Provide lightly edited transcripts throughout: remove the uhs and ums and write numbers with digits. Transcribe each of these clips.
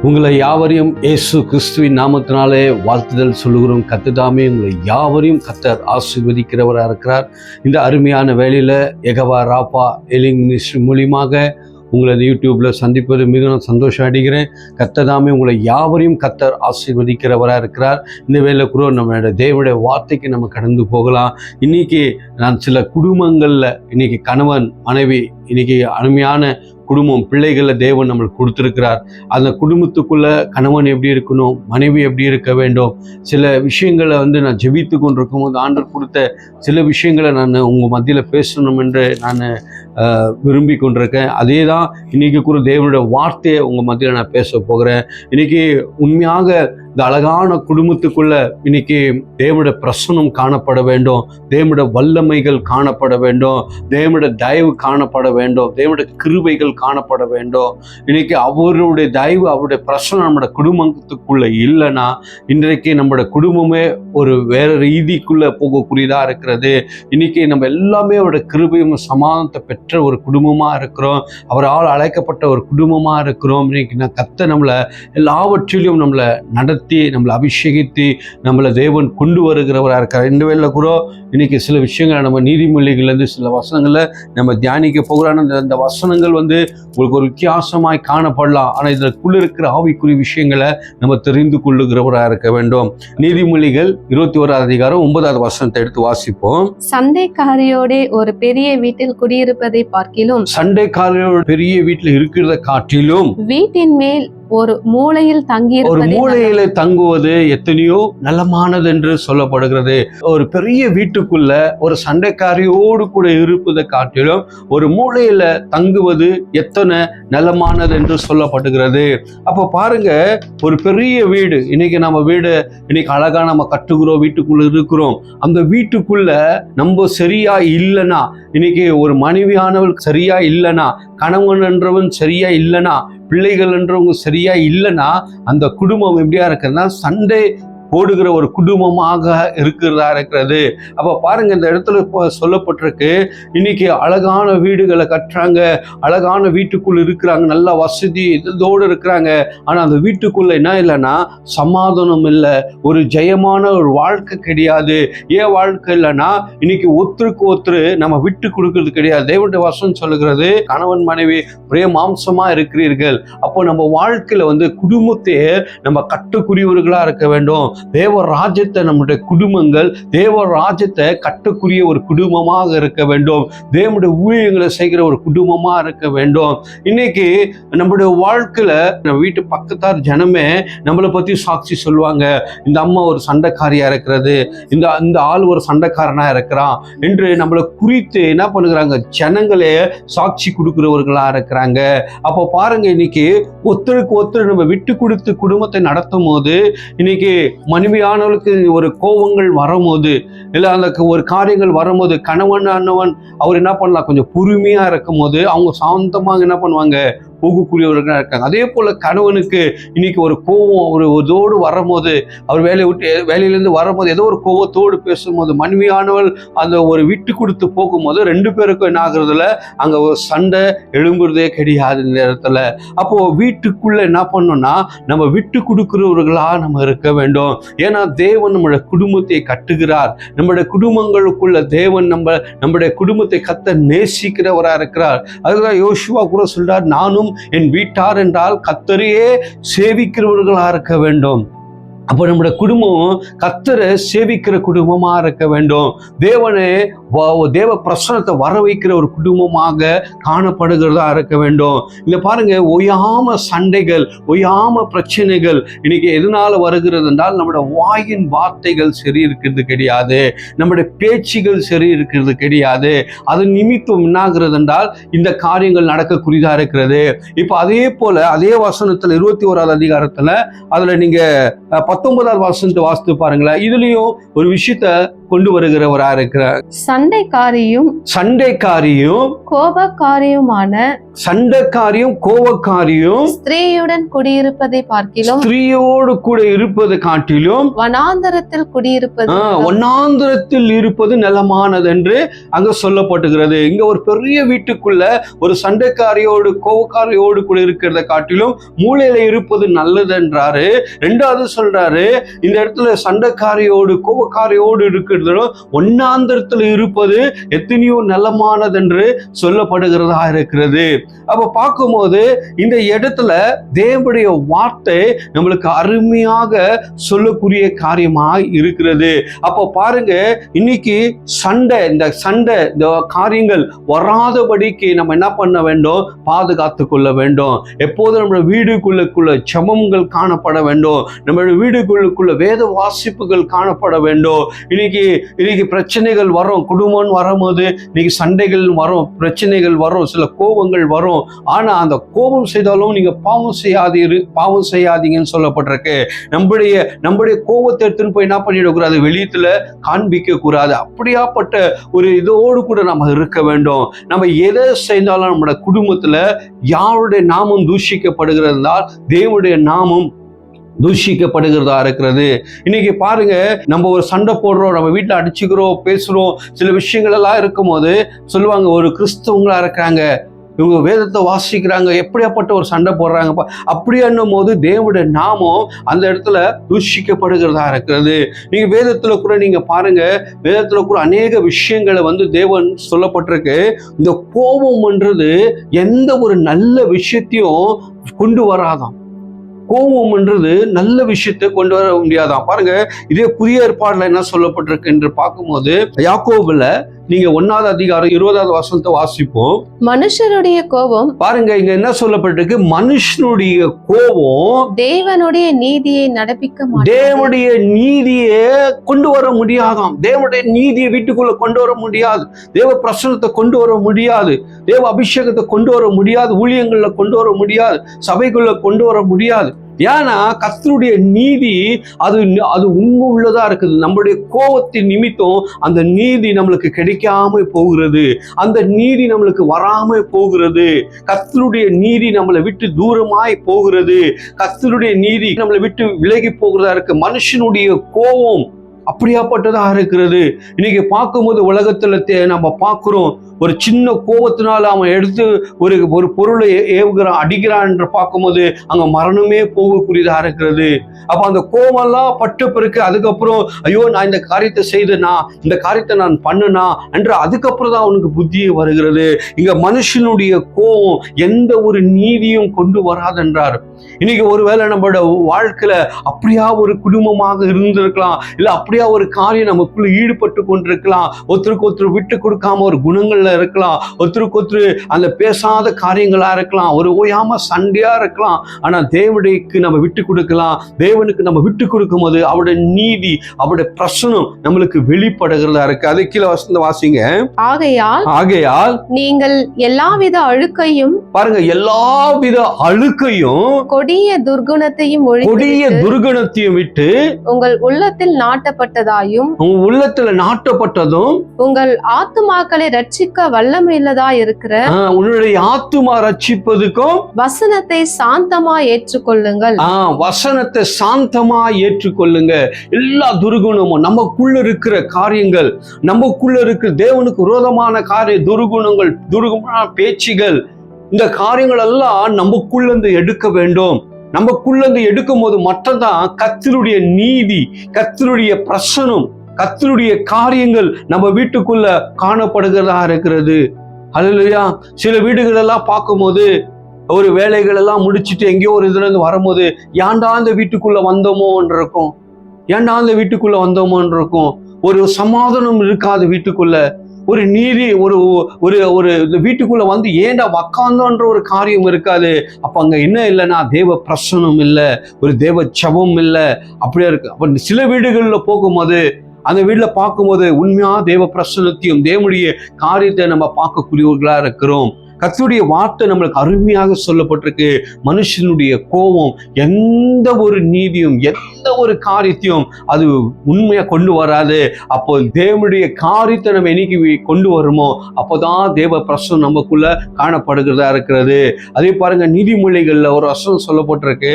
உங்களை யாவரையும் இயேசு கிறிஸ்துவின் நாமத்தினாலே வாழ்த்துதல் சொல்லுகிறோம். கர்த்தர் உங்களை யாவரையும் கர்த்தர் ஆசீர்வதிக்கிறவராக இருக்கிறார். இந்த அருமையான வேளையில் யெகோவா ராப்பா எலிங் மினிஸ்ட்ரி மூலியமாக உங்களை யூடியூப்பில் சந்திப்பது மிகவும் சந்தோஷம் அடைகிறேன். கர்த்தர் உங்களை யாவரையும் கர்த்தர் ஆசீர்வதிக்கிறவராக இருக்கிறார். இந்த வேளையில் கூட நம்மளோட தேவனுடைய வார்த்தைக்கு நம்ம கடந்து போகலாம். இன்றைக்கி நான் சில குடும்பங்களில் இன்றைக்கி கணவன் மனைவி இன்றைக்கி அருமையான குடும்பம் பிள்ளைகளை தேவன் நம்மளுக்கு கொடுத்துருக்கிறார். அந்த குடும்பத்துக்குள்ளே கணவன் எப்படி இருக்கணும், மனைவி எப்படி இருக்க வேண்டும், சில விஷயங்களை நான் ஜெபித்து கொண்டிருக்கும் போது ஆண்டவர் கொடுத்த சில விஷயங்களை நான் உங்கள் மத்தியில் பேசணும் என்று நான் விரும்பி கொண்டிருக்கேன். அதே தான் இன்றைக்கி கூட தேவனுடைய வார்த்தையை உங்கள் மத்தியில் நான் பேச போகிறேன். இன்றைக்கி உண்மையாக இந்த அழகான குடும்பத்துக்குள்ள இன்னைக்கு தேவனுடைய பிரசன்னம் காணப்பட வேண்டும், தேவனுடைய வல்லமைகள் காணப்பட வேண்டும், தேவனுடைய தயவு காணப்பட வேண்டும், தேவனுடைய கிருபைகள் காணப்பட வேண்டும். இன்னைக்கு அவருடைய தயவு அவருடைய பிரசன்னம் நம்முடைய குடும்பத்துக்குள்ள இல்லைன்னா இன்றைக்கு நம்முடைய குடும்பமே ஒரு வேற ரீதிக்குள்ள போகக்கூடியதா இருக்கிறது. இன்னைக்கு நம்ம எல்லாமே அவருடைய கிருபையும் சமாதானத்தை பெற்ற ஒரு குடும்பமா இருக்கிறோம், அவரால் அழைக்கப்பட்ட ஒரு குடும்பமா இருக்கிறோம். இன்னைக்கு கர்த்தர் நம்மளை எல்லாவற்றிலும் நம்மளை நடத்தி நம்மளை அபிஷேகித்து நம்மளை தேவன் கொண்டு வருகிறவராக இருக்கிறார். இந்த வேளையில கூட இன்னைக்கு சில விஷயங்களை நம்ம நீதிமொழிகள்லேருந்து சில வசனங்களை நம்ம தியானிக்க போகிறோம். அந்த வசனங்கள் உங்களுக்கு ஒரு வித்தியாசமாய் காணப்படலாம், ஆனால் இதற்குள்ள இருக்கிற ஆவிக்குரிய விஷயங்களை நம்ம தெரிந்து கொள்ளுகிறவராக இருக்க வேண்டும். நீதிமொழிகள் 21 அதிகாரம் 9வது வசனத்தை எடுத்து வாசிப்போம். சண்டைக்காரியோட ஒரு பெரிய வீட்டில் குடியிருப்பதை பார்க்கிலும், சண்டைக்காரியோட பெரிய வீட்டில் இருக்கிறத காட்டிலும் வீட்டின் மேல் ஒரு மூலையில் தங்குவது எத்தனையோ நலமானது என்று சொல்லப்படுகிறது. ஒரு பெரிய வீட்டுக்குள்ள ஒரு சண்டைக்காரியோடு கூட இருப்பதை காட்டிலும் ஒரு மூலையில தங்குவது எத்தனை நலமானது என்று சொல்லப்படுகிறது. அப்போ பாருங்க, ஒரு பெரிய வீடு இன்னைக்கு நம்ம வீடு இன்னைக்கு அழகா நம்ம கட்டுகிறோம், வீட்டுக்குள்ள இருக்கிறோம். அந்த வீட்டுக்குள்ள நம்ம சரியா இல்லைன்னா, இன்னைக்கு ஒரு மனைவியானவள் சரியா இல்லைன்னா, கணவன் என்றவன் சரியா இல்லைன்னா, பிள்ளைகள் என்றவங்க சரியா இல்லைன்னா அந்த குடும்பம் எப்படியா இருக்குதுன்னா சண்டை போடுகிற ஒரு குடும்பமாக இருக்கிறதா இருக்கிறது. அப்போ பாருங்க, இந்த இடத்துல சொல்லப்பட்டிருக்கு, இன்னைக்கு அழகான வீடுகளை கட்டுறாங்க, அழகான வீட்டுக்குள்ள இருக்கிறாங்க, நல்ல வசதி இதோடு இருக்கிறாங்க. ஆனால் அந்த வீட்டுக்குள்ள என்ன இல்லைன்னா சமாதானம் இல்லை, ஒரு ஜெயமான ஒரு வாழ்க்கை கிடையாது. ஏன் வாழ்க்கை இல்லைன்னா இன்னைக்கு ஒருத்தருக்கு ஒருத்தர் நம்ம விட்டு கொடுக்கறது கிடையாது. தேவனுடைய வசனம் சொல்லுகிறது, கணவன் மனைவி ஒரே மாம்சமா இருக்கிறீர்கள். அப்போ நம்ம வாழ்க்கையில குடும்பத்தையே நம்ம கட்டுக்குரியவர்களா இருக்க வேண்டும். தேவ ராஜ்யத்தை நம்முடைய குடும்பங்கள் தேவ ராஜ்யத்தை கட்டக்கூடிய ஒரு குடும்பமாக இருக்க வேண்டும், தேவனுடைய ஊழியங்களை செய்கிற ஒரு குடும்பமா இருக்க வேண்டும். இன்னைக்கு நம்முடைய வாழ்க்கையில நம்ம வீட்டு பக்கத்தார் ஜனமே நம்மளை பத்தி சாட்சி சொல்லுவாங்க, இந்த அம்மா ஒரு சண்டைக்காரியா இருக்கிறது, இந்த ஆள் ஒரு சண்டைக்காரனா இருக்கிறான் என்று நம்மளை குறித்து என்ன பண்ணுகிறாங்க, ஜனங்களே சாட்சி கொடுக்கிறவர்களா இருக்கிறாங்க. அப்போ பாருங்க, இன்னைக்கு ஒருத்தருக்கு ஒருத்தர் நம்ம விட்டு கொடுத்து குடும்பத்தை நடத்தும் போது, இன்னைக்கு மனைவியானவளுக்கு ஒரு கோபங்கள் வரும்போது, இல்லை அந்த ஒரு காரியங்கள் வரும்போது, கணவன் அவர் என்ன பண்ணலாம், கொஞ்சம் பொறுமையா இருக்கும் போது அவங்க சாந்தமாக என்ன பண்ணுவாங்க, போகக்கூடியவர்களாக இருக்காங்க. அதே போல கணவனுக்கு இன்னைக்கு ஒரு கோபம் ஒரு இதோடு வரும்போது, அவர் வேலையிலேருந்து வரும்போது ஏதோ ஒரு கோபத்தோடு பேசும்போது, மனைவியானவள் அந்த ஒரு விட்டு கொடுத்து போகும்போது ரெண்டு பேருக்கும் என்ன ஆகுறதுல அங்கே ஒரு சண்டை எழும்புறதே கிடையாது இந்த இடத்துல. அப்போ வீட்டுக்குள்ள என்ன பண்ணோம்னா நம்ம விட்டு கொடுக்கிறவர்களா நம்ம இருக்க வேண்டும். ஏன்னா தேவன் நம்முடைய குடும்பத்தை கட்டுகிறார். நம்முடைய குடும்பங்களுக்குள்ள தேவன் நம்முடைய குடும்பத்தை கத்த நேசிக்கிறவராக இருக்கிறார். அதுதான் யோசுவா கூட சொல்றார், நானும் என் வீட்டார் என்றால் கர்த்தரையே சேவிக்கிறவர்களா இருக்க வேண்டும். அப்போ நம்முடைய குடும்பம் கர்த்தரை சேவிக்கிற குடும்பமா இருக்க வேண்டும். தேவ பிரசனத்தை வர வைக்கிற ஒரு குடும்பமாக காணப்படுகிறதா இருக்க வேண்டும். இங்க பாருங்க, ஒய்யாம சண்டைகள், ஒய்யாம பிரச்சனைகள் இன்னைக்கு எதனால வருகிறது என்றால் நம்முடைய வாயின் வார்த்தைகள் சரி இருக்கிறது கிடையாது, நம்முடைய பேச்சுகள் சரி இருக்கிறது கிடையாது. அது நிமித்தம் என்னாகிறது என்றால் இந்த காரியங்கள் நடக்கக்கூடியதா இருக்கிறது. இப்போ அதே போல அதே வசனத்துல 21வது அதிகாரத்துல அதுல நீங்க 19வது வசனத்தை வாசித்து பாருங்களேன். இதுலயும் ஒரு விஷயத்த கொண்டு வருகிறவரா இருக்கிறார். சண்டைக்காரியும் கோபக்காரியும் ஸ்திரீயுடன் குடியிருப்பதை பார்க்கிலும் ஸ்திரீயோடு கூட இருப்பதை காட்டிலும் வனாந்தரத்தில் குடியிருப்பது வனாந்தரத்தில் இருப்பது நலமானது என்று அங்க சொல்லப்பட்டுகிறது. இங்க ஒரு பெரிய வீட்டுக்குள்ள ஒரு சண்டைக்காரியோடு கோபக்காரியோடு கூட இருக்கிறத காட்டிலும் மூலையில இருப்பது நல்லது என்றாரு. ரெண்டாவது சொல்றாரு, இந்த இடத்துல சண்டைக்காரியோடு கோபக்காரியோடு இருக்கிறதும் ஒன்னாந்தரத்தில் இருப்பது எத்தனையோ நலமானது என்று சொல்லப்படுகிறதா இருக்கிறது. அப்ப பார்க்கும்போது இந்த இடத்துல தேவனுடைய வார்த்தை நம்மளுக்கு அருமையாக சொல்லக்கூடிய காரியமாக இருக்கிறது. அப்ப பாருங்க, இன்னைக்கு இந்த காரியங்கள் வராதபடிக்கு நம்ம என்ன பண்ண வேண்டும்? பாதுகாத்து கொள்ள வேண்டும். எப்போதும் நம்ம வீடுகளுக்குள்ள ஜெபங்கள் காணப்பட வேண்டும். நம்மளுடைய வீடுகளுக்குள்ள வேத வாசிப்புகள் காணப்பட வேண்டும். இன்னைக்கு பிரச்சனைகள் வரும். குடும்பம் வரும்போது இன்னைக்கு சண்டைகள் வரும், பிரச்சனைகள் வரும், சில கோபங்கள் வரும். ஆனா அந்த கோபம் செய்தாலும் நீங்க பாவம் செய்யாதீங்கன்னு சொல்லப்பட்டிருக்கு. நம்முடைய கோபத்தை எடுத்துன்னு போய் என்ன பண்ணிடக்கூடாது? வெளியத்துல காண்பிக்க கூடாது. அப்படியாப்பட்ட ஒரு இதோடு கூட நம்ம இருக்க வேண்டும். நம்ம எதை செய்தாலும் நம்மளோட குடும்பத்துல யாருடைய நாமம் தூஷிக்கப்படுகிறதால் தேவனுடைய நாமம் தூஷிக்கப்படுகிறதா இருக்கிறது. இன்னைக்கு பாருங்க, நம்ம ஒரு சண்டை போடுறோம், நம்ம வீட்டுல அடிச்சுக்கிறோம், பேசுறோம், சில விஷயங்கள் எல்லாம் இருக்கும் போது சொல்லுவாங்க, ஒரு கிறிஸ்தவங்களா இருக்காங்க, இவங்க வேதத்தை வாசிக்கிறாங்க, எப்படியாப்பட்ட ஒரு சண்டை போடுறாங்க. அப்படி என்னும் போது தேவனுடைய நாமம் அந்த இடத்துல தூஷிக்கப்படுகிறதா இருக்கிறது. நீங்க வேதத்துல கூட நீங்க பாருங்க, வேதத்துல கூட அநேக விஷயங்களை தேவன் சொல்லப்பட்டிருக்கு. இந்த கோபம்ன்றது எந்த ஒரு நல்ல விஷயத்தையும் கொண்டு வராதாம். கோபம்ன்றது நல்ல விஷயத்தை கொண்டு வர முடியாதான். பாருங்க, இதே புதிய ஏற்பாடுல என்ன சொல்லப்பட்டிருக்கு என்று பார்க்கும்போது, யாக்கோபுல நீங்க 1வது அதிகாரம் 20வது வசனத்தை வாசிப்போம். மனுஷருடைய கோபம், பாருங்க இங்க என்ன சொல்லப்பட்டிருக்கு? மனுஷனுடைய கோபம் தேவனுடைய நீதியை நடப்பிக்க மாட்டாது. தேவனுடைய நீதியை கொண்டு வர முடியாதாம். தேவனுடைய நீதியை வீட்டுக்குள்ள கொண்டு வர முடியாது. தேவ பிரசன்னத்தை கொண்டு வர முடியாது. தேவ அபிஷேகத்தை கொண்டு வர முடியாது. ஊழியங்கள்ல கொண்டு வர முடியாது. சபைக்குள்ள கொண்டு வர முடியாது. ஏன்னா கர்த்தருடைய நீதி அது உண்மை உள்ளதா இருக்குது. நம்மளுடைய கோபத்தின் நிமித்தம் அந்த நீதி நம்மளுக்கு கிடைக்காம போகிறது. அந்த நீதி நம்மளுக்கு வராம போகிறது. கர்த்தருடைய நீதி நம்மளை விட்டு தூரமாய் போகிறது. கர்த்தருடைய நீதி நம்மளை விட்டு விலகி போகிறதா இருக்கு. மனுஷனுடைய கோபம் அப்படியாப்பட்டதா இருக்கிறது. இன்னைக்கு பார்க்கும்போது உலகத்துல நம்ம பார்க்கிறோம், ஒரு சின்ன கோபத்தினால அவன் எடுத்து ஒரு பொருளை ஏவுகிறான், அடிக்கிறான் என்று பார்க்கும்போது அங்க மரணமே போகக்கூடியதா இருக்கிறது. அப்ப அந்த கோபம்லாம் பட்ட பிறகு அதுக்கப்புறம் ஐயோ நான் இந்த காரியத்தை செய்தனா, இந்த காரியத்தை நான் பண்ணனா என்று அதுக்கப்புறம் தான் அவனுக்கு புத்தியே வருகிறது. இங்க மனுஷனுடைய கோபம் எந்த ஒரு நீதியும் கொண்டு வராதென்றார். இன்னைக்கு ஒருவேளை நம்மளோட வாழ்க்கையில அப்படியா ஒரு குடும்பமாக இருந்திருக்கலாம், இல்ல அப்படியா ஒரு காரியம் நமக்குள்ள ஈடுபட்டு கொண்டிருக்கலாம், ஒருத்தருக்கு ஒருத்தர் விட்டு கொடுக்காம ஒரு குணங்கள்ல இருக்கலாம், ஒருத்தருக்கு ஒருத்தர் அந்த பேசாத காரியங்களா இருக்கலாம், ஒரு ஓயாம சண்டையா இருக்கலாம். ஆனா தேவனுக்கு நம்ம விட்டு கொடுக்கலாம். தேவனுக்கு நம்ம விட்டு கொடுக்கும் போது அவருடைய நீதி, அவருடைய பிரசனம் நம்மளுக்கு வெளிப்படுகிறதா இருக்கு. அதை கீழே வாசிங்க. ஆகையால் நீங்கள் எல்லாவித அழுக்கையும், பாருங்க, எல்லாவித அழுக்கையும் கொடிய துர்குணத்தையும் விட்டு உங்கள் உள்ளத்தில் நாட்டப்பட்டதும் உங்கள் ஆத்துமாக்களை ரட்சிக்க வல்லமையுள்ளதா இருக்கிற உன்னுடைய ஆத்துமா ரட்சிப்பதுக்கும் வசனத்தை சாந்தமா ஏற்றுக்கொள்ளுங்கள். வசனத்தை சாந்தமா ஏற்றுக்கொள்ளுங்க. எல்லா துர்குணமும் நமக்குள்ள இருக்கிற காரியங்கள், நமக்குள்ள இருக்கிற தேவனுக்கு விரோதமான துர்குணங்கள், துர்குணமான பேச்சுகள், இந்த காரியங்கள் எல்லாம் நமக்குள்ள இருந்து எடுக்க வேண்டும். நமக்குள்ள இருந்து எடுக்கும் போது மட்டும்தான் கர்த்தருடைய நீதி, கர்த்தருடைய பிரசனம், கர்த்தருடைய காரியங்கள் நம்ம வீட்டுக்குள்ள காணப்படுகிறதா இருக்கிறது. அல்லேலூயா. சில வீடுகள் எல்லாம் பார்க்கும்போது ஒரு வேலைகள் எல்லாம் முடிச்சுட்டு எங்கேயோ ஒரு இதுல இருந்து வரும்போது ஏன்டா அந்த வீட்டுக்குள்ள வந்தோமோன்னு இருக்கும், ஏன்டா அந்த வீட்டுக்குள்ள வந்தோமோன்னு இருக்கும். ஒரு சமாதானம் இருக்காது வீட்டுக்குள்ள. ஒரு நீதி, ஒரு ஒரு வீட்டுக்குள்ள ஏன்டா உக்காந்தோன்ற ஒரு காரியம் இருக்காது. அப்ப அங்க என்ன இல்லைன்னா தேவ பிரசனம் இல்லை, ஒரு தேவ ஜெபம் இல்லை, அப்படியே இருக்கு. அப்ப சில வீடுகள்ல போகும்போது அந்த வீட்டுல பார்க்கும்போது உண்மையா தேவ பிரசனத்தையும் தேவனுடைய காரியத்தை நம்ம பார்க்கக்கூடியவர்களா இருக்கிறோம். கர்த்தருடைய வார்த்தை நம்மளுக்கு அருமையாக சொல்லப்பட்டிருக்கு. மனுஷனுடைய கோபம் எந்த ஒரு நீதியும் எந்த ஒரு காரியத்தையும் அது உண்மையா கொண்டு வராது. அப்போ தேவனுடைய காரியத்தை நம்ம என்னைக்கு கொண்டு வருமோ அப்போதான் தேவ பிரசனம் நமக்குள்ள காணப்படுகிறதா இருக்கிறது. அதே பாருங்க, நீதிமொழிகள்ல ஒரு வசனம் சொல்லப்பட்டிருக்கு,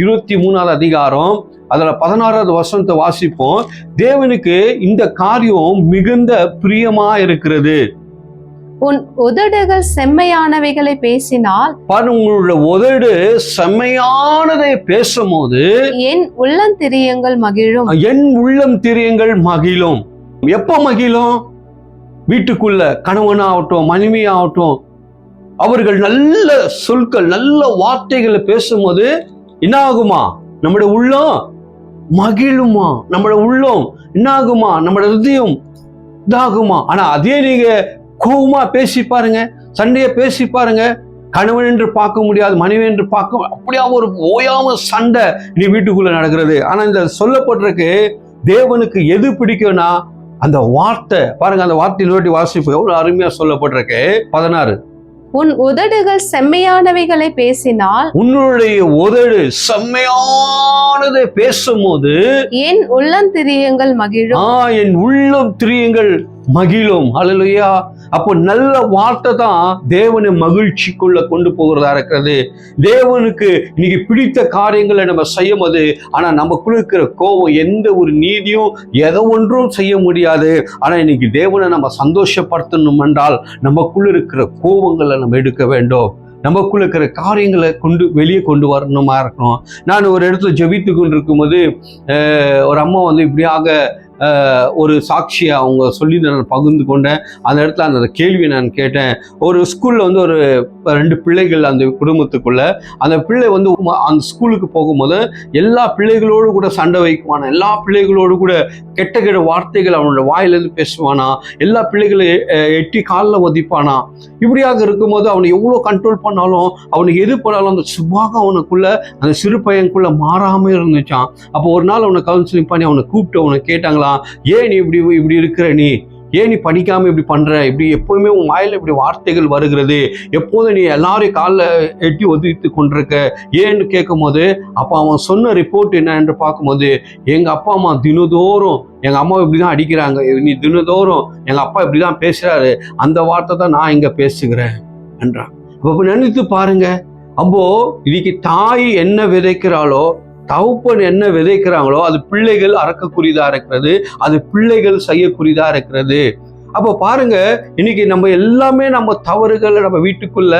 23வது அதிகாரம், அதுல 16வது வசனத்தை வாசிப்போம். தேவனுக்கு இந்த காரியம் மிகுந்த பிரியமா இருக்கிறது. உன் உதடுகள் செம்மையானவைகளை பேசினால், உங்களோட உதடு செம்மையானதை பேசும்போது என் உள்ளம் திரியங்கள் மகிழும். என் உள்ளம் திரியங்கள் மகிழும். எப்ப மகிழும்? வீட்டுக்குள்ள கணவனாகட்டும் மனைவியாகட்டும் அவர்கள் நல்ல சொற்கள் நல்ல வார்த்தைகளை பேசும்போது என்ன ஆகுமா? நம்முடைய உள்ளம் மகிழுமா? நம்முடைய உள்ளம் என்ன ஆகுமா? நம்முடைய ஹிருதயம் இதாகுமா? ஆனா அதே நீங்க கோபமா பேசி பாருங்க, சண்டையை பேசி பாருங்க, கணவன் என்று பார்க்க முடியாது, மனைவி என்று பார்க்க அப்படியா ஒரு ஓயாம சண்டை நீ வீட்டுக்குள்ள நடக்கிறது. ஆனா இந்த சொல்லப்பட்டிருக்கு தேவனுக்கு எது பிடிக்கும்னா அந்த வார்த்தை. பாருங்க, அந்த வார்த்தையை வாசிப்பு எவ்வளவு அருமையா சொல்லப்பட்டிருக்கு. 16, உன் உதடுகள் செம்மையானவைகளை பேசினால், உன்னுடைய உதடு செம்மையானதை பேசும்போது என் உள்ளம் திரியங்கள் மகிழும். என் உள்ளம் திரியங்கள் மகிழும். ஹல்லேலூயா. அப்போ நல்ல வார்த்தை தான் தேவனை மகிழ்ச்சிக்குள்ள கொண்டு போகிறதா இருக்கிறது. தேவனுக்கு இன்னைக்கு பிடித்த காரியங்களை நம்ம செய்யும் போது, ஆனா நமக்குள்ள இருக்கிற கோபம் எந்த ஒரு நீதியும் எதை ஒன்றும் செய்ய முடியாது. ஆனா இன்னைக்கு தேவனை நம்ம சந்தோஷப்படுத்தணும் என்றால் நமக்குள்ள இருக்கிற கோபங்களை நம்ம எடுக்க வேண்டும். நமக்குள்ள இருக்கிற காரியங்களை வெளியே கொண்டு வரணுமா இருக்கணும். நான் ஒரு இடத்துல ஜெபித்து கொண்டு இருக்கும்போது ஒரு அம்மா இப்படியாக ஒரு சாட்சியை அவங்க சொல்லி நான் பகிர்ந்து கொண்டேன். அந்த இடத்துல அந்த கேள்வியை நான் கேட்டேன். ஒரு ஸ்கூலில் ஒரு 2 பிள்ளைகள் அந்த குடும்பத்துக்குள்ள, அந்த பிள்ளை அந்த ஸ்கூலுக்கு போகும்போது எல்லா பிள்ளைகளோடு கூட சண்டை வைக்குவானா, எல்லா பிள்ளைகளோடு கூட கெட்ட கெட்ட வார்த்தைகள் அவனோட வாயிலேருந்து பேசுவானா, எல்லா பிள்ளைகளையும் எட்டி காலில் ஒதிப்பானா. இப்படியாக இருக்கும்போது அவனை எவ்வளோ கண்ட்ரோல் பண்ணாலும் அவனுக்கு எது பண்ணாலும் அந்த சுபாகம் அவனுக்குள்ள அந்த சிறு பையனுக்குள்ள மாறாமல் இருந்துச்சான். அப்போ ஒரு நாள் அவனை கவுன்சிலிங் பண்ணி அவனை கூப்பிட்டு அவனை கேட்டாங்களா, ஏன் நீ இப்படி இருக்கிற, நீ ஏன் நீ படிக்காம இப்படி பண்ற, இப்படி எப்பவுமே உன் வாயில இப்படி வார்த்தைகள் வருகிறது, எப்போதும் நீ எல்லாரையும் காலில் எட்டி ஒதுக்கி கொண்டிருக்க ஏன்னு கேட்கும் போது, அப்போ அவன் சொன்ன ரிப்போர்ட் என்ன என்று பார்க்கும்போது, எங்க அப்பா அம்மா தினதோறும் எங்க அம்மா இப்படிதான் அடிக்கிறாங்க, நீ தினதோறும் எங்க அப்பா இப்படிதான் பேசுறாரு, அந்த வார்த்தை தான் நான் இங்க பேசுகிறேன் என்றான். அப்போ நினைத்து பாருங்க, அப்போ இன்னைக்கு தாய் என்ன விதைக்கிறாளோ, தகப்பன் என்ன விதைக்கிறாங்களோ அது பிள்ளைகள் அறக்கக்கூடியதா இருக்கிறது, அது பிள்ளைகள் செய்யக்கூடியதா இருக்கிறது. அப்போ பாருங்க, இன்னைக்கு நம்ம எல்லாமே நம்ம தவறுகளை நம்ம வீட்டுக்குள்ள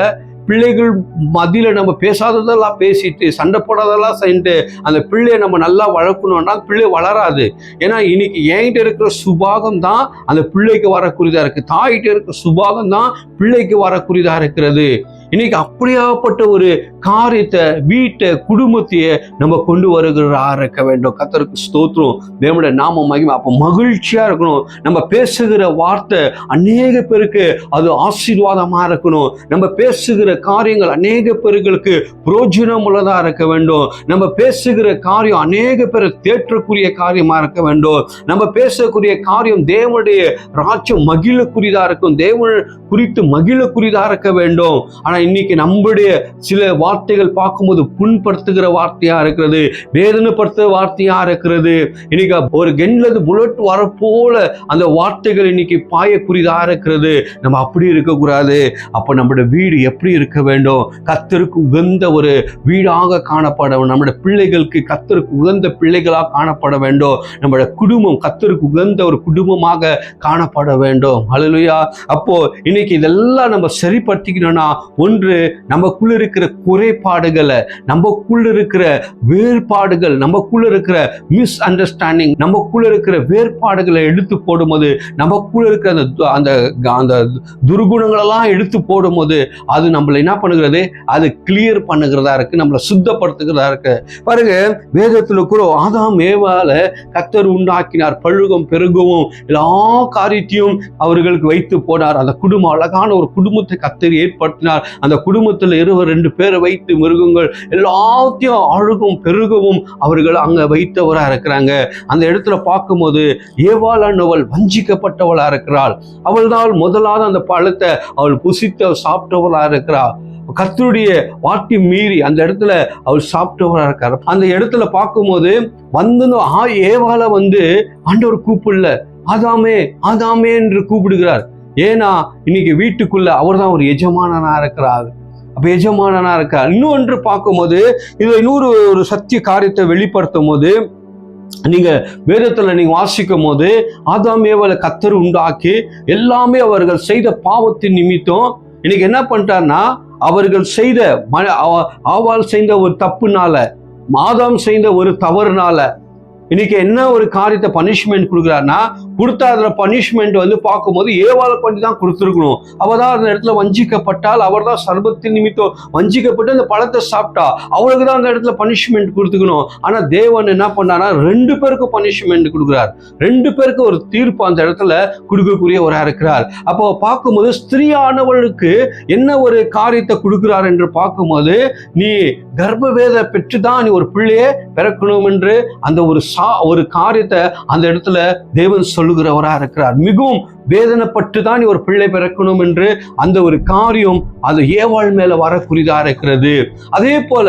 பிள்ளைகள் மத்தியில நம்ம பேசாததெல்லாம் பேசிட்டு சண்டை போடாதெல்லாம் செஞ்சுட்டு அந்த பிள்ளையை நம்ம நல்லா வளர்க்கணும்னா பிள்ளை வளராது. ஏன்னா இன்னைக்கு என்கிட்ட இருக்கிற சுபாகம் தான் அந்த பிள்ளைக்கு வரக்கூடியதா இருக்கு, தாயிட்ட இருக்கிற சுபாகம் தான் பிள்ளைக்கு வரக்கூடியதா இருக்கிறது. இன்னைக்கு அப்படியாப்பட்ட ஒரு காரியத்தை, வீட்டை, குடும்பத்தையே நம்ம கொண்டு வருகிறா இருக்க வேண்டும். கர்த்தருக்கு ஸ்தோத்திரம், தேவனுடைய நாம மகிமை. அப்போ மகிழ்ச்சியா இருக்கணும். நம்ம பேசுகிற வார்த்தை அநேக பேருக்கு அது ஆசீர்வாதமா இருக்கணும். நம்ம பேசுகிற காரியங்கள் அநேக பேர்களுக்கு பிரயோஜனம் உள்ளதா இருக்க வேண்டும். நம்ம பேசுகிற காரியம் அநேக பேரை தேற்றக்கூடிய காரியமா இருக்க வேண்டும். நம்ம பேசக்கூடிய காரியம் தேவனுடைய ராஜ்யம் மகிழக்கூடியதா இருக்கும், தேவன் குறித்து மகிழக்கூடியதா இருக்க வேண்டும். ஆனா இன்னைக்கு நம்முடைய சில வார்த்தைகள் பார்க்கும்போது புண்படுத்துகிற வார்த்தையா இருக்கிறது, வேதனைப்படுத்துகிற வார்த்தையா இருக்கிறது. இன்னைக்கு ஒரு கென்லது புல்லட் வர போல அந்த வார்த்தைகள் இன்னைக்கு பாயக்கூடியதா இருக்கிறது. நம்ம அப்படி இருக்கக்கூடாது. அப்ப நம்முடைய வீடு எப்படி இருக்க வேண்டும்? கர்த்தருக்கு உகந்த ஒரு வீடாக காணப்பட வேண்டும். நம்முடைய பிள்ளைகளுக்கு கர்த்தருக்கு உகந்த பிள்ளைகளாக காணப்பட வேண்டும். நம்முடைய குடும்பம் கர்த்தருக்கு உகந்த ஒரு குடும்பமாக காணப்பட வேண்டும். ஹல்லேலூயா. அப்போ இன்னைக்கு இதெல்லாம் நம்ம சரிப்படுத்திக்கணும்னா, ஒன்று நமக்குள்ள இருக்கிற குறைபாடுகளை, நமக்குள்ள இருக்கிற வேறுபாடுகள், நமக்குள்ள இருக்கிற மிஸ் அண்டர்ஸ்டாண்டிங், நமக்குள்ள இருக்கிற வேறுபாடுகளை எடுத்து போடும்போது, நமக்குள்ள இருக்கிற அந்த துர்குணங்களெல்லாம் எடுத்து போடும்போது அது நம்மளை என்ன பண்ணுகிறது? அது கிளியர் பண்ணுகிறதா இருக்கு, நம்மளை சுத்தப்படுத்துகிறதா இருக்கு. பாருங்க, வேதத்துல கூட ஆதாம் ஏவாள கர்த்தர் உண்டாக்கினார், பழுகும் பெருகவும் எல்லா காரியத்தையும் அவர்களுக்கு வைத்து போனார். அந்த குடும்பம் அழகான ஒரு குடும்பத்தை கர்த்தர் ஏற்படுத்தினார். அந்த குடும்பத்துல 2 பேரை வைத்து மிருகங்கள் எல்லாத்தையும் அழுகும் பெருகவும் அவர்கள் அங்க வைத்தவரா இருக்கிறாங்க. அந்த இடத்துல பார்க்கும்போது ஏவாளானவள் வஞ்சிக்கப்பட்டவளா இருக்கிறாள். அவள் தான் முதலாவது அந்த பழத்தை அவள் புசித்து சாப்பிட்டவளா இருக்கிறாள். கர்த்தருடைய வாட்டி மீறி அந்த இடத்துல அவள் சாப்பிட்டவரா இருக்கார். அந்த இடத்துல பார்க்கும்போது ஏவாளை ஆண்டவர் கூப்பிடல, ஆதாமே ஆதாமே என்று கூப்பிடுகிறார். ஏன்னா இன்னைக்கு வீட்டுக்குள்ள அவர் தான் ஒரு எஜமானனா இருக்கிறார். அப்ப எஜமானனா இருக்கார். இன்னொன்று பார்க்கும்போது இதுல இன்னொரு சத்திய காரியத்தை வெளிப்படுத்தும் போது, நீங்க வேதத்துல நீங்க வாசிக்கும் போது ஆதாம் ஏவாளை கர்த்தர் உண்டாக்கி எல்லாமே அவர்கள் செய்த பாவத்தின் நிமித்தம் இன்னைக்கு என்ன பண்ணிட்டார்னா, அவர்கள் செய்த ஆவாள் செய்த ஒரு தப்புனால, ஆதாம் செய்த ஒரு தவறுனால இன்னைக்கு என்ன ஒரு காரியத்தை பனிஷ்மெண்ட் கொடுக்குறாருன்னா, கொடுத்தா அதுல பனிஷ்மெண்ட் பார்க்கும்போது ஏவாளை பண்ணி தான் கொடுத்துருக்கணும். அவள் தான் அந்த இடத்துல வஞ்சிக்கப்பட்டால், அவர் தான் சர்பத்தின் நிமித்தம் வஞ்சிக்கப்பட்டு அந்த பழத்தை சாப்பிட்டா, அவளுக்கு தான் அந்த இடத்துல பனிஷ்மெண்ட் கொடுத்துக்கணும். ஆனா தேவன் என்ன பண்ணானா 2 பேருக்கும் பனிஷ்மெண்ட் கொடுக்குறார். 2 பேருக்கு ஒரு தீர்ப்பு அந்த இடத்துல கொடுக்கக்கூடியவரா இருக்கிறார். அப்போ பார்க்கும்போது ஸ்திரீயானவளுக்கு என்ன ஒரு காரியத்தை கொடுக்கிறார் என்று பார்க்கும்போது, நீ கர்ப்பவேத பெற்றுதான் நீ ஒரு பிள்ளையே பிறக்கணும் என்று அந்த ஒரு காரியத்தை அந்த இடத்துல தேவன் சொல்லுகிறவரா இருக்கிறார். மிகவும் வேதனைப்பட்டு தான் ஒரு பிள்ளை பிறக்கணும் என்று அந்த ஒரு காரியம் அது ஏவாள் மேல வரக்கூடியதா இருக்கிறது. அதே போல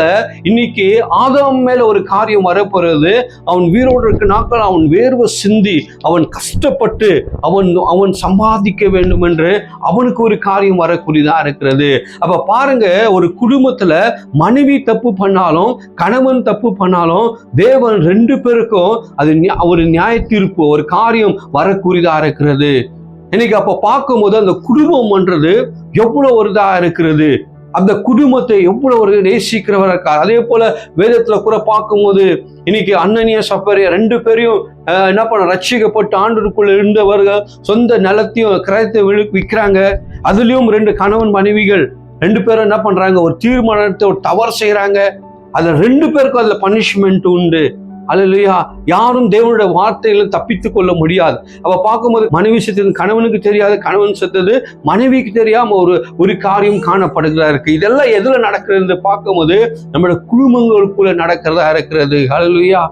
இன்னைக்கு ஆதாம் மேல ஒரு காரியம் வரப்போறது. அவன் உயிரோடு இருக்க நாட்கள் அவன் வேர்வை சிந்தி அவன் கஷ்டப்பட்டு அவன் சம்பாதிக்க வேண்டும் என்று அவனுக்கு ஒரு காரியம் வரக்கூடியதா இருக்கிறது. அப்ப பாருங்க, ஒரு குடும்பத்துல மனைவி தப்பு பண்ணாலும் கணவன் தப்பு பண்ணாலும் தேவன் 2 பேருக்கும் அது ஒரு நியாய தீர்ப்பு ஒரு காரியம் வரக்கூடியதா இருக்கிறது. இன்னைக்கு அப்ப பார்க்கும்போது அந்த குடும்பம்ன்றது எவ்வளவு ஒரு இதா இருக்கிறது, அந்த குடும்பத்தை எவ்வளவு ஒரு நேசிக்கிறவரா இருக்கார். அதே போல வேதத்துல கூட பார்க்கும்போது இன்னைக்கு அனனியா சப்பரியா 2 பேரையும் என்ன பண்ண ரட்சிக்கப்பட்டு ஆண்டவருக்குள்ள இருந்தவர்கள் சொந்த நிலத்தையும் கிரயத்தை விற்கிறாங்க. அதுலயும் 2 கணவன் மனைவிகள் 2 பேரும் என்ன பண்றாங்க, ஒரு தீர்மானத்தை ஒரு தவறு செய்யறாங்க. அதுல 2 பேருக்கும் அதுல பனிஷ்மெண்ட் உண்டு. அல்லேலூயா. யாரும் தேவனுடைய வார்த்தையில தப்பித்து கொள்ள முடியாது. அவ பார்க்கும்போது மனைவி செத்தது கணவனுக்கு தெரியாது, கணவன் செத்தது மனைவிக்கு தெரியாம ஒரு காரியம் காணப்படுகிறதா இருக்கு. இதெல்லாம் எதுல நடக்கிறது பார்க்கும்போது நம்மளோட குடும்பங்களுக்குள்ள நடக்கிறதா இருக்கிறது. அல்லேலூயா.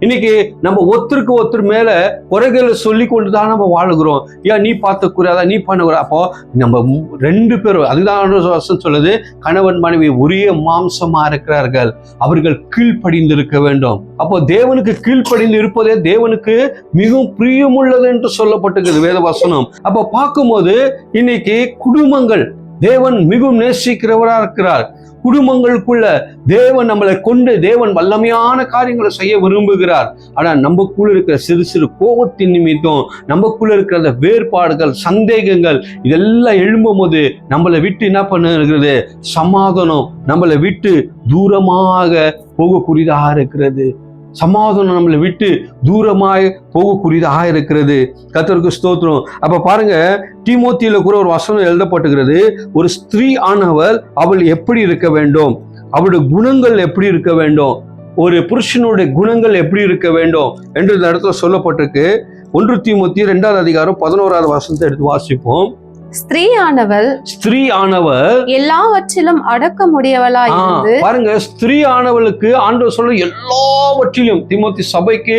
இன்னைக்கு நம்ம ஒருத்தருக்கு ஒருத்தர் மேல குறைகளை சொல்லி கொண்டுதான் நம்ம வாழுகிறோம். ஏன் நீ பார்த்த கூடாதா, நீ பண்ண. அப்போ நம்ம 2 பேரும், அதுதான் சொல்லுது, கணவன் மனைவி ஒரே மாம்சமா இருக்கிறார்கள், அவர்கள் கீழ்ப்படிந்து இருக்க வேண்டும். அப்போ தேவனுக்கு கீழ்ப்படிந்து இருப்பதே தேவனுக்கு மிகவும் பிரியமுள்ளது என்று சொல்லப்பட்டிருக்கிறது வேதவசனம். அப்போ பார்க்கும்போது இன்னைக்கு குடும்பங்கள் தேவன் மிகவும் நேசிக்கிறவரா இருக்கிறார். குடும்பங்களுக்குள்ள தேவன் நம்மளை கொண்டு தேவன் வல்லமையான காரியங்களை செய்ய விரும்புகிறார். ஆனா நமக்குள்ள இருக்கிற சிறு கோபத்தின் நிமித்தம், நமக்குள்ள இருக்கிற அந்த வேறுபாடுகள் சந்தேகங்கள் இதெல்லாம் எழும்பும் போது நம்மளை விட்டு என்ன பண்ணுகிறது, சமாதானம் நம்மளை விட்டு தூரமாக போகக்கூடியதாக இருக்கிறது. சமாதானம் நம்மளை விட்டு தூரமாய் போகக்கூடியதாக இருக்கிறது. கர்த்தருக்கு ஸ்தோத்திரம். அப்ப பாருங்க, தீமோத்தியில கூட ஒரு வசனம் எழுதப்பட்டுகிறது. ஒரு ஸ்திரீ ஆனவள் அவள் எப்படி இருக்க வேண்டும், அவளுடைய குணங்கள் எப்படி இருக்க வேண்டும், ஒரு புருஷனுடைய குணங்கள் எப்படி இருக்க வேண்டும் என்று இந்த இடத்துல சொல்லப்பட்டிருக்கு. 1 தீமோத்தி 2ஆம் அதிகாரம் 11ஆவது வசனத்தை எடுத்து வாசிப்போம். ஸ்திரீயானவள் எல்லாவற்றிலும் அடக்கமுடையவளாய் இருந்து. பாருங்க, ஸ்திரீ ஆனவளுக்கு ஆண்டவர் சொல்ற எல்லாவற்றிலும், தீமோத்தி சபைக்கு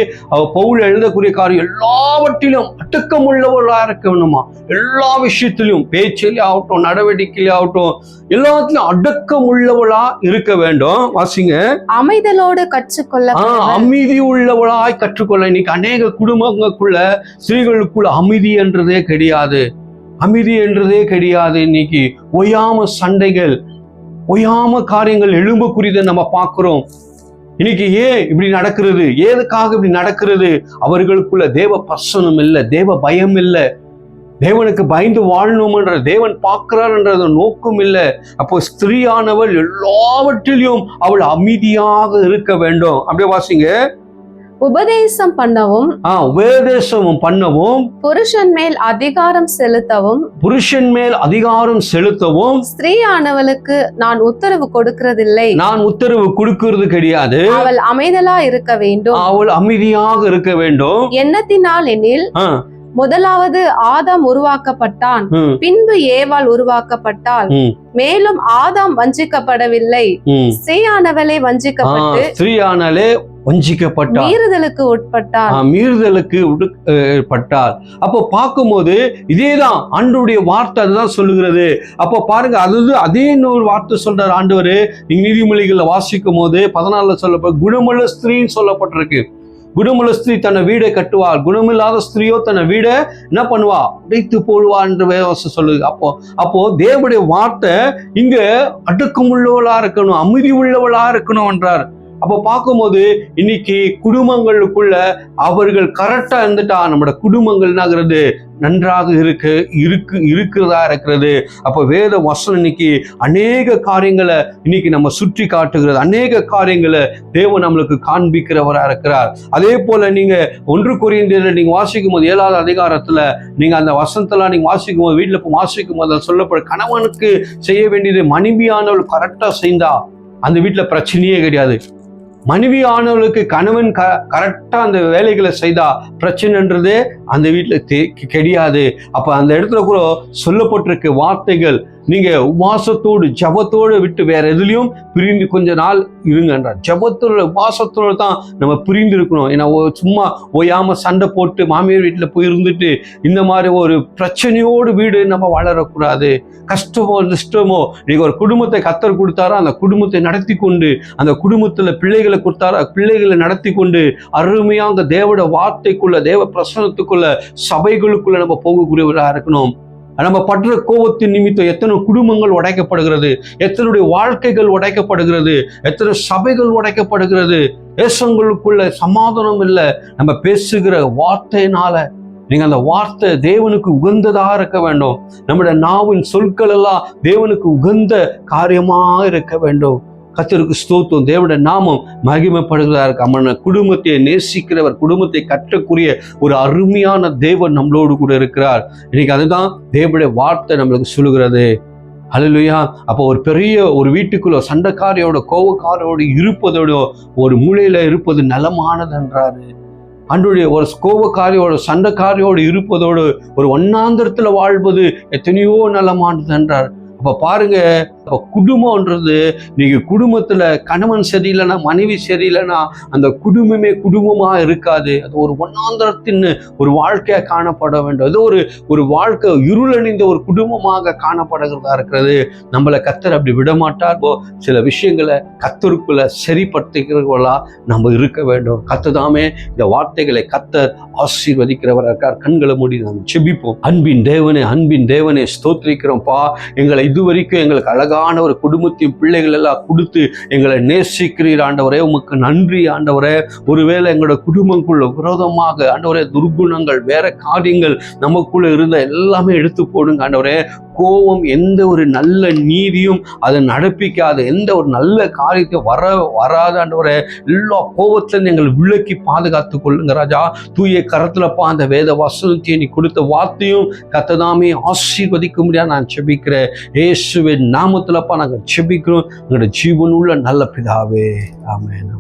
பவுல் எழுதக்கூடிய காரியம் எல்லாவற்றிலும் அடக்கமுள்ளவளா இருக்க வேணுமா. எல்லா விஷயத்திலும், பேச்சிலே ஆகட்டும், நடவடிக்கையிலே ஆகட்டும், எல்லாத்திலும் அடக்கமுள்ளவளா இருக்க வேண்டும். வாசிங்க. அமைதலோடு கற்றுக்கொள்ள, அமைதி உள்ளவளாய் கற்றுக்கொள்ள. இன்னைக்கு அநேக குடும்பங்களுக்குள்ள ஸ்திரீகளுக்குள்ள அமைதி என்றதே கிடையாது. அமைதி என்றதே கிடையாது. இன்னைக்கு ஒய்யாம சண்டைகள், ஒய்யாம காரியங்கள் எழும்பக்கூடியதை நம்ம பார்க்கிறோம். இன்னைக்கு ஏன் இப்படி நடக்கிறது, ஏதுக்காக இப்படி நடக்கிறது? அவர்களுக்குள்ள தேவ பிரசனம் இல்லை, தேவ பயம் இல்லை, தேவனுக்கு பயந்து வாழணும்ன்ற தேவன் பார்க்கிறார் என்ற நோக்கம் இல்லை. அப்போ ஸ்திரீயானவள் எல்லாவற்றிலும் அவள் அமைதியாக இருக்க வேண்டும். அப்படியே வாசிங்க. உபதேசம் பண்ணவும், புருஷன் மேல் அதிகாரம் செலுத்தவும், ஸ்திரீயானவளுக்கு நான் உத்தரவு கொடுக்கிறதில்லை, நான் உத்தரவு கொடுக்கிறது கிடையாது. அவள் அமைதலா இருக்க வேண்டும், அவள் அமைதியாக இருக்க வேண்டும். எண்ணத்தினால் எனில் முதலாவது ஆதாம் உருவாக்கப்பட்டான், ம், பின்பு ஏவாள் உருவாக்கப்பட்டாள். ம், மேலும் ஆதாம் வஞ்சிக்கப்படவில்லை, ம். ஸ்திரீயானவளே வஞ்சிக்கப்பட்டு ஸ்திரீயானாலே வஞ்சிக்கப்பட்டாள், மீறுதலுக்கு உட்பட்டாள். மீறுதலுக்கு பட்டாள். அப்போ பார்க்கும்போது இதேதான் ஆண்டவருடைய வார்த்தை அதுதான் சொல்லுகிறது. அப்போ பாருங்க, அதே இன்னொரு வார்த்தை சொல்றாரு ஆண்டவர். நீங்க நீதிமொழிகள்ல வாசிக்கும் போது 14 சொல்லப்ப குணமுள்ள ஸ்திரீன்னு சொல்லப்பட்டிருக்கு. குணமுள்ள ஸ்திரீ தன்னை வீடை கட்டுவாள், குணமில்லாத ஸ்திரீயோ தன்னை வீடை என்ன பண்ணுவா, உடைத்து போடுவா என்று வேதவாசம் சொல்லுது. அப்போ தேவனுடைய வார்த்தை இங்க அடக்கமுள்ளவளா இருக்கணும், அமைதி உள்ளவளா இருக்கணும் என்றார். அப்போ பார்க்கும்போது இன்னைக்கு குடும்பங்களுக்குள்ள அவர்கள் கரெக்டா இருந்துட்டா நம்மளோட குடும்பங்கள் என்னாகிறது, நன்றாக இருக்கிறதா இருக்கிறது. அப்போ வேத வசனம் இன்னைக்கு அநேக காரியங்களை இன்னைக்கு நம்ம சுற்றி காட்டுகிறது, அநேக காரியங்களை தேவன் நம்மளுக்கு காண்பிக்கிறவரா இருக்கிறார். அதே போல நீங்க 1 கொரிந்தியர்ல நீங்க வாசிக்கும் போது 7வது அதிகாரத்துல நீங்க அந்த வசனத்தெல்லாம் நீங்க வாசிக்கும் போது, வீட்டுல வாசிக்கும் போது சொல்லப்படும் கணவனுக்கு செய்ய வேண்டியது மனைவியானவள் கரெக்டா செய்தா அந்த வீட்டுல பிரச்சனையே கிடையாது. மனைவியானவளுக்கு கணவன் கரெக்டா அந்த வேலைகளை செய்தா பிரச்சனைன்றதே அந்த வீட்டுல கிடையாது. அப்ப அந்த இடத்துல கூட சொல்லப்பட்டிருக்க வார்த்தைகள், நீங்க உபாசத்தோடு ஜபத்தோடு விட்டு வேற எதுலையும் பிரிந்து கொஞ்ச நாள் இருங்கன்றார். ஜபத்தோட உபாசத்தோடு தான் நம்ம பிரிந்து இருக்கணும். ஏன்னா சும்மா ஓயாம சண்டை போட்டு மாமியார் வீட்டுல போய் இருந்துட்டு இந்த மாதிரி ஒரு பிரச்சனையோடு வீடு நம்ம வளரக்கூடாது. கஷ்டமோ நஷ்டமோ நீங்க ஒரு குடும்பத்தை கர்த்தர் கொடுத்தாரோ அந்த குடும்பத்தை நடத்தி கொண்டு, அந்த குடும்பத்துல பிள்ளைகளை கொடுத்தாரோ பிள்ளைகளை நடத்தி கொண்டு அருமையாக தேவட வார்த்தைக்குள்ள, தேவ பிரசனத்துக்குள்ள, சபைகளுக்குள்ள நம்ம போகக்கூடியவர்களா இருக்கணும். நம்ம படுற கோபத்தின் நிமித்தம் எத்தனை குடும்பங்கள் உடைக்கப்படுகிறது, எத்தனுடைய வாழ்க்கைகள் உடைக்கப்படுகிறது, எத்தனை சபைகள் உடைக்கப்படுகிறது. தேசங்களுக்குள்ள சமாதானம் இல்லை. நம்ம பேசுகிற வார்த்தையினால நீங்க அந்த வார்த்தை தேவனுக்கு உகந்ததா இருக்க வேண்டும். நம்முடைய நாவின் சொற்கள் எல்லாம் தேவனுக்கு உகந்த காரியமா இருக்க வேண்டும். கர்த்தருக்கு ஸ்தோத்திரம். தேவனுடைய நாமம் மகிமைப்படுகிறதா இருக்கு. நம்ம குடும்பத்தை நேசிக்கிறவர், குடும்பத்தை கட்டக்கூடிய ஒரு அருமையான தேவன் நம்மளோடு கூட இருக்கிறார். இன்னைக்கு அதுதான் தேவனுடைய வார்த்தை நம்மளுக்கு சொல்லுகிறது. ஹல்லேலூயா. அப்போ ஒரு பெரிய ஒரு வீட்டுக்குள்ள சண்டைக்காரியோட கோபக்காரோடு இருப்பதோட ஒரு மூலையில இருப்பது நலமானது என்றாரு. அன்றைய ஒரு கோபக்காரியோட சண்டைக்காரியோடு இருப்பதோடு ஒரு ஒன்னாந்திரத்துல வாழ்வது எத்தனையோ நலமானது என்றார். அப்ப பாருங்க, அப்ப குடும்பம்ன்றது, நீங்க குடும்பத்துல கணவன் சரியில்லைன்னா, மனைவி சரியில்லைன்னா அந்த குடும்பமே குடும்பமா இருக்காது. அது ஒரு ஒன்னாந்திரத்தின் ஒரு வாழ்க்கையா காணப்பட வேண்டும். அது ஒரு வாழ்க்கை இருளணிந்த ஒரு குடும்பமாக காணப்படுகிறதா இருக்கிறது. நம்மளை கர்த்தர் அப்படி விடமாட்டார். சில விஷயங்களை கர்த்தருக்குள்ள சரிப்படுத்திக்கிறவர்களா நம்ம இருக்க வேண்டும். கர்த்ததாமே இந்த வார்த்தைகளை கர்த்தர் ஆசீர்வதிக்கிறவராக இருக்கார். கண்களை மூடி நாம் செபிப்போம். அன்பின் தேவனே ஸ்தோத்திரிக்கிறோம்ப்பா. எங்களை இதுவரைக்கும் எங்களுக்கு அழகான ஒரு குடும்பத்தையும் பிள்ளைகள் எல்லாம் கொடுத்து எங்களை நேசிக்கிறீர் ஆண்டவரே. உமக்கு நன்றி ஆண்டவரே. ஒருவேளை எங்களோட குடும்பங்களுக்குள்ள விரோதமாக ஆண்டவரே துர்குணங்கள், வேற காரியங்கள் நமக்குள்ள இருந்த எல்லாமே எடுத்து போடுங்க ஆண்டவரே. கோபம் எந்த ஒரு நல்ல நீதியும் அதை நடப்பிக்காத, எந்த ஒரு நல்ல காரியத்தை வராத ஆண்டவரே. எல்லா கோபத்திலிருந்து எங்களை விலக்கி பாதுகாத்து கொள்ளுங்க ராஜா. தூய கரத்துலப்பா அந்த வேத வசனத்தை நீ கொடுத்த வார்த்தையும் கர்த்ததாமே ஆசீர்வதிக்க முடியாது நான் செபிக்கிறேன். இயேசுவின் நாமத்திலப்பா நாங்கள் செபிக்கிறோம். எங்களோட ஜீவனுள்ள நல்ல பிதாவே, ஆமென்.